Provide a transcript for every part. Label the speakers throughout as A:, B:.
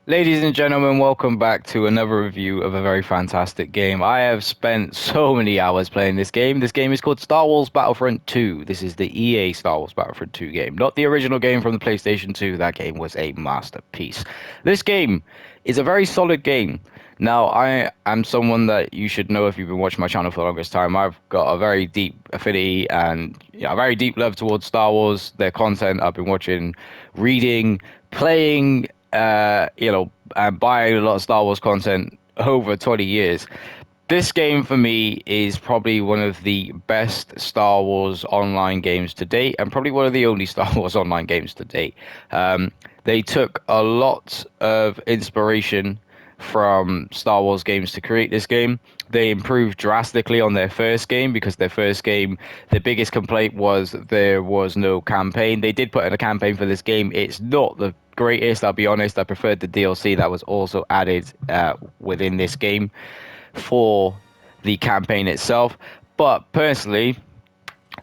A: Ladies and gentlemen, welcome back to another review of a very fantastic game. I have spent so many hours playing this game. This game is called Star Wars Battlefront 2. This is the EA Star Wars Battlefront 2 game, not the original game from the PlayStation 2. That game was a masterpiece. This game is a very solid game. Now, I am someone that you should know if you've been watching my channel for the longest time. I've got a very deep affinity and a very deep love towards Star Wars, their content. I've been watching, reading, playing, and buying a lot of Star Wars content over 20 years. This game for me is probably one of the best Star Wars online games to date, and probably one of the only Star Wars online games to date. They took a lot of inspiration from Star Wars games to create this game. They improved drastically on their first game because their first game, the biggest complaint was there was no campaign. They did put in a campaign for this game. It's not the greatest, I'll be honest. I preferred the DLC that was also added within this game for the campaign itself. But personally,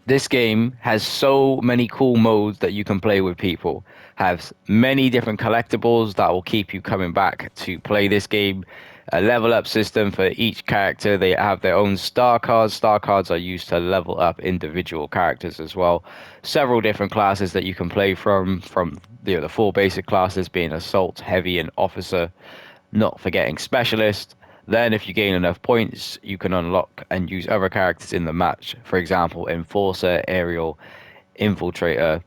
A: this game has so many cool modes that you can play with people. Has many different collectibles that will keep you coming back to play this game. A level up system for each character. They have their own star cards. Star cards are used to level up individual characters as well. Several different classes that you can play from the four basic classes being assault, heavy, and officer. Not forgetting specialist. Then, if you gain enough points, you can unlock and use other characters in the match. For example, Enforcer, Aerial, Infiltrator,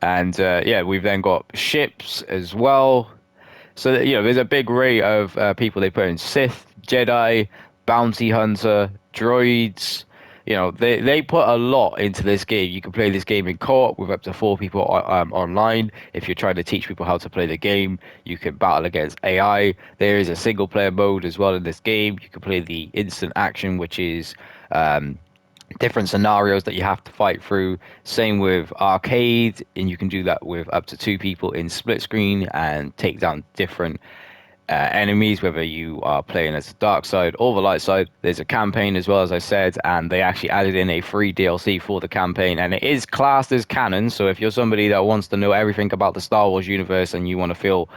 A: and yeah, we've then got ships as well. So there's a big array of people they put in: Sith, Jedi, Bounty Hunter, droids. They put a lot into this game. You can play this game in co-op with up to four people online. If you're trying to teach people how to play the game, you can battle against AI. There is a single player mode as well in this game. You can play the instant action, which is different scenarios that you have to fight through. Same with arcade, and you can do that with up to two people in split screen and take down different enemies, whether you are playing as the dark side or the light side. There's a campaign as well, as I said, and they actually added in a free DLC for the campaign, and it is classed as canon. So if you're somebody that wants to know everything about the Star Wars universe and you want to feel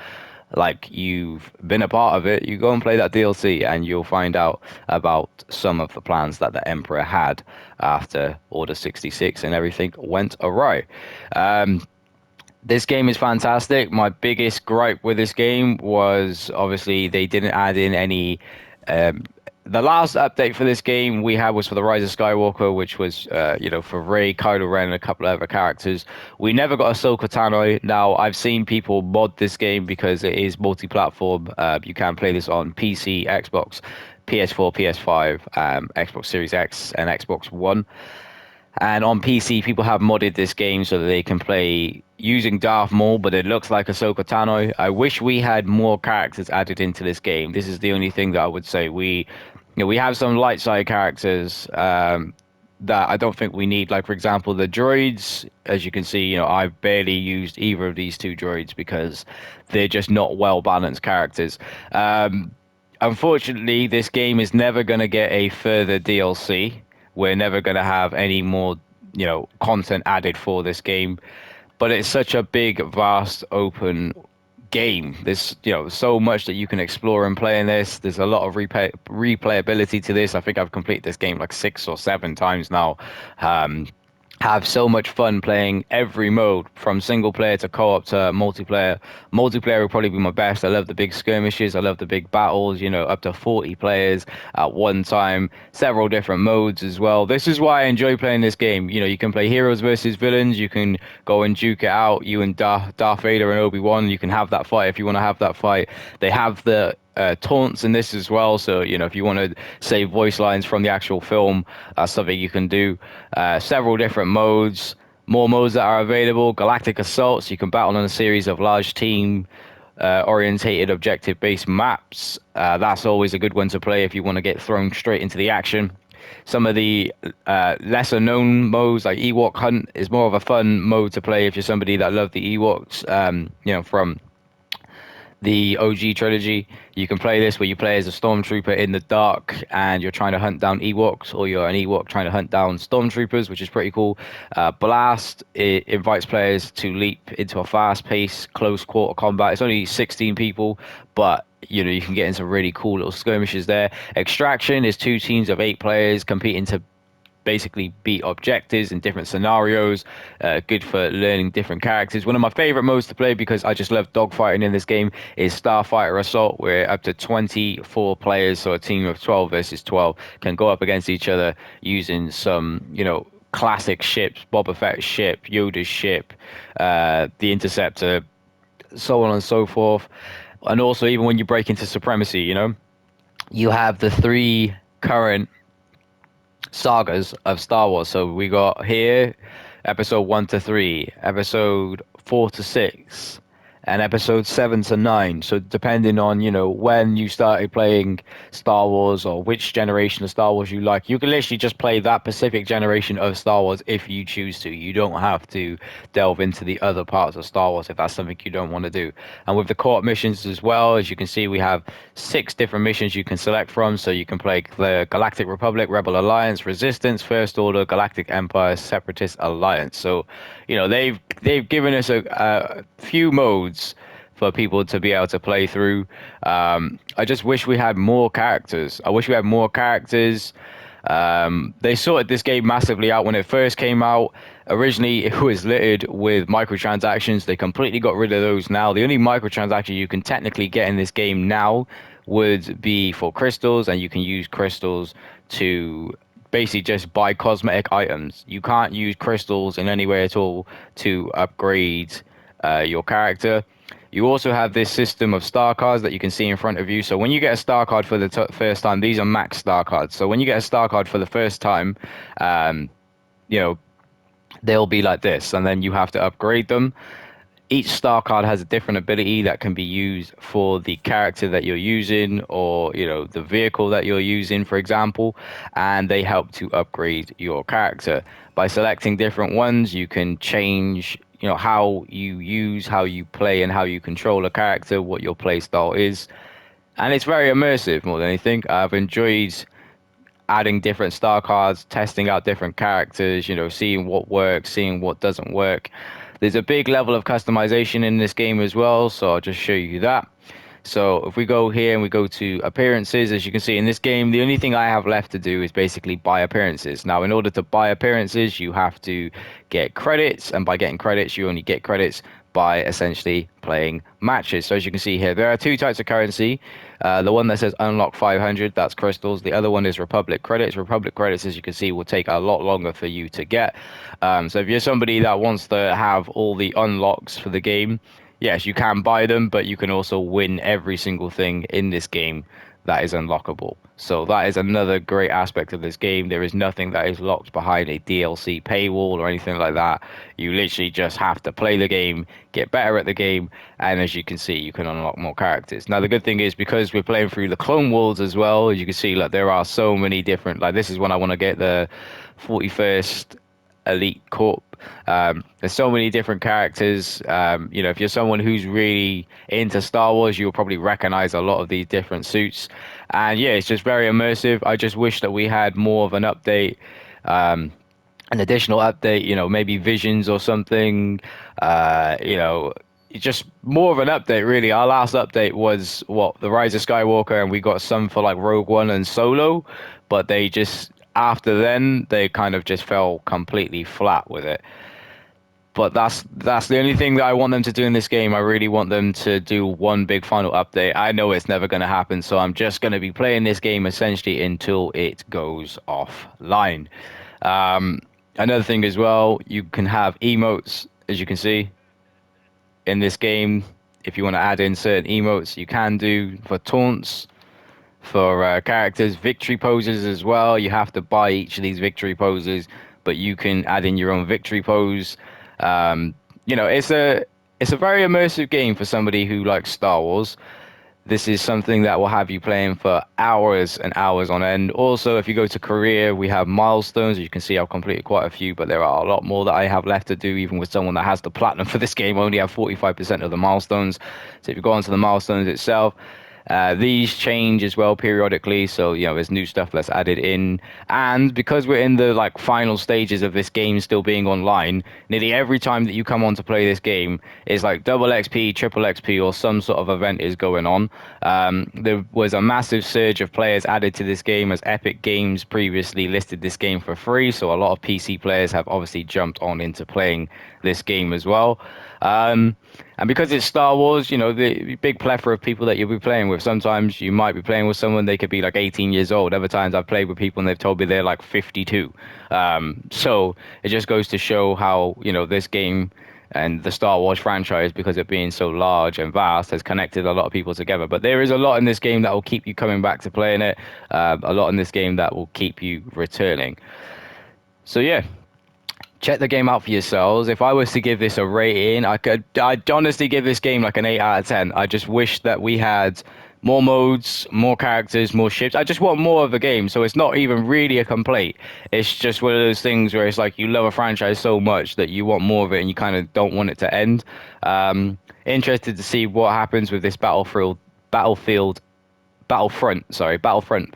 A: like you've been a part of it, you go and play that DLC and you'll find out about some of the plans that the Emperor had after Order 66 and everything went awry. Um, this game is fantastic. My biggest gripe with this game was obviously they didn't add in any. Um, the last update for this game we had was for the Rise of Skywalker, which was, for Rey, Kylo Ren, and a couple of other characters. We never got Ahsoka Tano. Now, I've seen people mod this game because it is multi-platform. You can play this on PC, Xbox, PS4, PS5, Xbox Series X, and Xbox One. And on PC, people have modded this game so that they can play using Darth Maul, but it looks like Ahsoka Tano. I wish we had more characters added into this game. This is the only thing that I would say. We have some light side characters that I don't think we need. Like, for example, the droids. As you can see, I've barely used either of these two droids because they're just not well balanced characters. Unfortunately, this game is never going to get a further DLC. We're never going to have any more, content added for this game. But it's such a big, vast, open game. There's, so much that you can explore and play in this. There's a lot of replayability to this. I think I've completed this game like 6 or 7 times now. Have so much fun playing every mode from single player to co-op to multiplayer. Multiplayer will probably be my best. I love the big skirmishes. I love the big battles, up to 40 players at one time, several different modes as well. This is why I enjoy playing this game. You can play heroes versus villains. You can go and duke it out. You and Darth Vader and Obi-Wan, you can have that fight if you want to have that fight. They have the taunts in this as well. So, if you want to save voice lines from the actual film, that's something you can do. Several different modes, more modes that are available. Galactic Assaults, you can battle on a series of large team orientated objective based maps. That's always a good one to play if you want to get thrown straight into the action. Some of the lesser known modes like Ewok Hunt is more of a fun mode to play if you're somebody that loved the Ewoks, from the OG trilogy. You can play this where you play as a stormtrooper in the dark and you're trying to hunt down Ewoks, or you're an Ewok trying to hunt down stormtroopers, which is pretty cool. Blast, it invites players to leap into a fast-paced, close-quarter combat. It's only 16 people, but you can get into really cool little skirmishes there. Extraction is two teams of 8 players competing to basically beat objectives in different scenarios. Good for learning different characters. One of my favorite modes to play, because I just love dogfighting in this game, is Starfighter Assault, where up to 24 players, so a team of 12 versus 12, can go up against each other using some, classic ships, Boba Fett's ship, Yoda's ship, the Interceptor, so on and so forth. And also, even when you break into Supremacy, you have the three current sagas of Star Wars. So we got here episode 1 to 3, episode 4 to 6, and episode 7 to 9. So depending on, when you started playing Star Wars or which generation of Star Wars you like, you can literally just play that specific generation of Star Wars if you choose to. You don't have to delve into the other parts of Star Wars if that's something you don't want to do. And with the co-op missions as well, as you can see, we have 6 different missions you can select from. So you can play the Galactic Republic, Rebel Alliance, Resistance, First Order, Galactic Empire, Separatist Alliance. So, they've given us a few modes for people to be able to play through. I just wish we had more characters. I wish we had more characters. They sorted this game massively out when it first came out. Originally, it was littered with microtransactions. They completely got rid of those now. The only microtransaction you can technically get in this game now would be for crystals, and you can use crystals to basically just buy cosmetic items. You can't use crystals in any way at all to upgrade your character. You also have this system of star cards that you can see in front of you. So when you get a star card for the first time, these are max star cards. So when you get a star card for the first time, um, you know, they'll be like this, and then you have to upgrade them. Each star card has a different ability that can be used for the character that you're using, or the vehicle that you're using, for example, and they help to upgrade your character. By selecting different ones, you can change how you use, how you play, and how you control a character, what your play style is. And it's very immersive more than anything. I've enjoyed adding different star cards, testing out different characters, seeing what works, seeing what doesn't work. There's a big level of customization in this game as well, so I'll just show you that. So if we go here and we go to appearances, as you can see in this game, the only thing I have left to do is basically buy appearances. Now, in order to buy appearances, you have to get credits, and by getting credits, you only get credits by essentially playing matches. So as you can see here, there are 2 types of currency. The one that says unlock 500, that's crystals. The other one is Republic credits. Republic credits, as you can see, will take a lot longer for you to get. So if you're somebody that wants to have all the unlocks for the game, yes, you can buy them, but you can also win every single thing in this game that is unlockable. So that is another great aspect of this game. There is nothing that is locked behind a DLC paywall or anything like that. You literally just have to play the game, get better at the game, and as you can see, you can unlock more characters. Now, the good thing is, because we're playing through the Clone Wars as well, as you can see, like, there are so many different, like, this is when I want to get the 41st Elite Corp. There's so many different characters. If you're someone who's really into Star Wars, you'll probably recognize a lot of these different suits. And yeah, it's just very immersive. I just wish that we had more of an update, an additional update, maybe visions or something, just more of an update, really. Our last update was the Rise of Skywalker, and we got some for like Rogue One and Solo, but they just, after then, they kind of just fell completely flat with it. But that's the only thing that I want them to do in this game. I really want them to do one big final update. I know it's never going to happen, so I'm just going to be playing this game essentially until it goes offline. Another thing as well, you can have emotes, as you can see in this game. If you want to add in certain emotes, you can do for taunts, for characters, victory poses as well. You have to buy each of these victory poses, but you can add in your own victory pose. It's a very immersive game for somebody who likes Star Wars. This is something that will have you playing for hours and hours on end. Also, if you go to career, we have milestones. You can see I've completed quite a few, but there are a lot more that I have left to do, even with someone that has the platinum for this game. I only have 45% of the milestones. So if you go onto the milestones itself, these change as well periodically, so there's new stuff that's added in, and because we're in the like final stages of this game still being online, nearly every time that you come on to play this game is like double XP, triple XP, or some sort of event is going on. There was a massive surge of players added to this game as Epic Games previously listed this game for free, so a lot of PC players have obviously jumped on into playing this game as well. And because it's Star Wars, the big plethora of people that you'll be playing with. Sometimes you might be playing with someone, they could be like 18 years old. Other times I've played with people and they've told me they're like 52. So it just goes to show how, this game and the Star Wars franchise, because it being so large and vast, has connected a lot of people together. But there is a lot in this game that will keep you coming back to playing it, a lot in this game that will keep you returning. So yeah, check the game out for yourselves. If I was to give this a rating, I'd honestly give this game like an 8 out of 10. I just wish that we had more modes, more characters, more ships. I just want more of the game. So it's not even really a complaint. It's just one of those things where it's like you love a franchise so much that you want more of it and you kind of don't want it to end. Interested to see what happens with this Battlefield Battlefront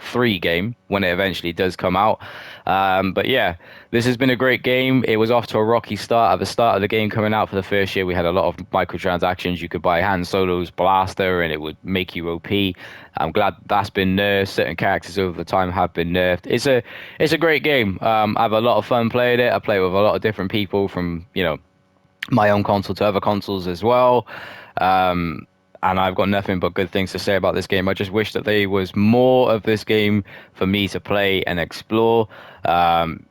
A: 3 game when it eventually does come out. But yeah, this has been a great game. It was off to a rocky start. At the start of the game coming out for the first year, we had a lot of microtransactions. You could buy Han Solo's blaster and it would make you OP. I'm glad that's been nerfed. Certain characters over the time have been nerfed. It's a great game. I have a lot of fun playing it. I play with a lot of different people from, my own console to other consoles as well. Um, and I've got nothing but good things to say about this game. I just wish that there was more of this game for me to play and explore. Um,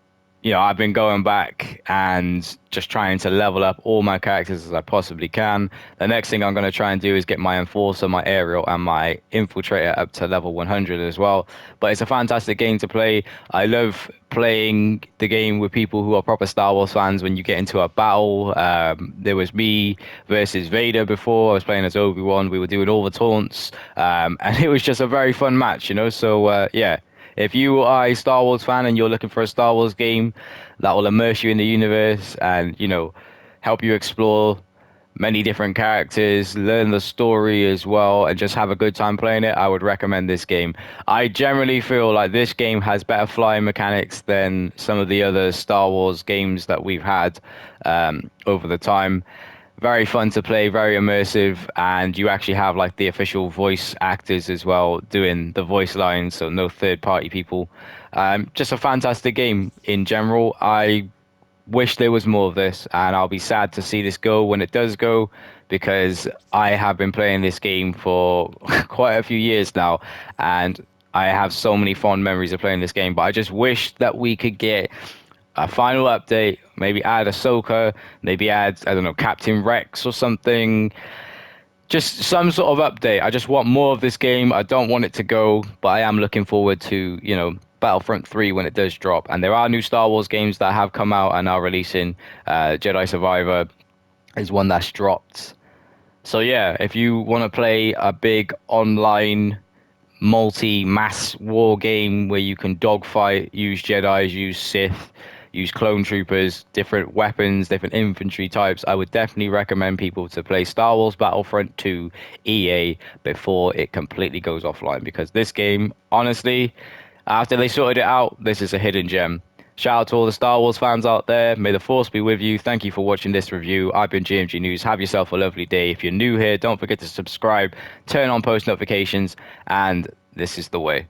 A: I've been going back and just trying to level up all my characters as I possibly can. The next thing I'm going to try and do is get my Enforcer, my Aerial, and my Infiltrator up to level 100 as well. But it's a fantastic game to play. I love playing the game with people who are proper Star Wars fans when you get into a battle. There was me versus Vader before. I was playing as Obi-Wan. We were doing all the taunts. And it was just a very fun match. So, yeah. If you are a Star Wars fan and you're looking for a Star Wars game that will immerse you in the universe and, help you explore many different characters, learn the story as well, and just have a good time playing it, I would recommend this game. I generally feel like this game has better flying mechanics than some of the other Star Wars games that we've had over the time. Very fun to play, very immersive, and you actually have like the official voice actors as well doing the voice lines, so no third party people. Just a fantastic game in general. I wish there was more of this, and I'll be sad to see this go when it does go, because I have been playing this game for quite a few years now, and I have so many fond memories of playing this game. But I just wish that we could get a final update, maybe add Ahsoka, maybe add, I don't know, Captain Rex or something. Just some sort of update. I just want more of this game. I don't want it to go, but I am looking forward to, Battlefront 3 when it does drop. And there are new Star Wars games that have come out and are releasing. Jedi Survivor is one that's dropped. So yeah, if you want to play a big online multi-mass war game where you can dogfight, use Jedis, use Sith, use clone troopers, different weapons, different infantry types, I would definitely recommend people to play Star Wars Battlefront 2 EA before it completely goes offline, because this game, honestly, after they sorted it out, this is a hidden gem. Shout out to all the Star Wars fans out there. May the Force be with you. Thank you for watching this review. I've been GMG News. Have yourself a lovely day. If you're new here, don't forget to subscribe, turn on post notifications, and this is the way.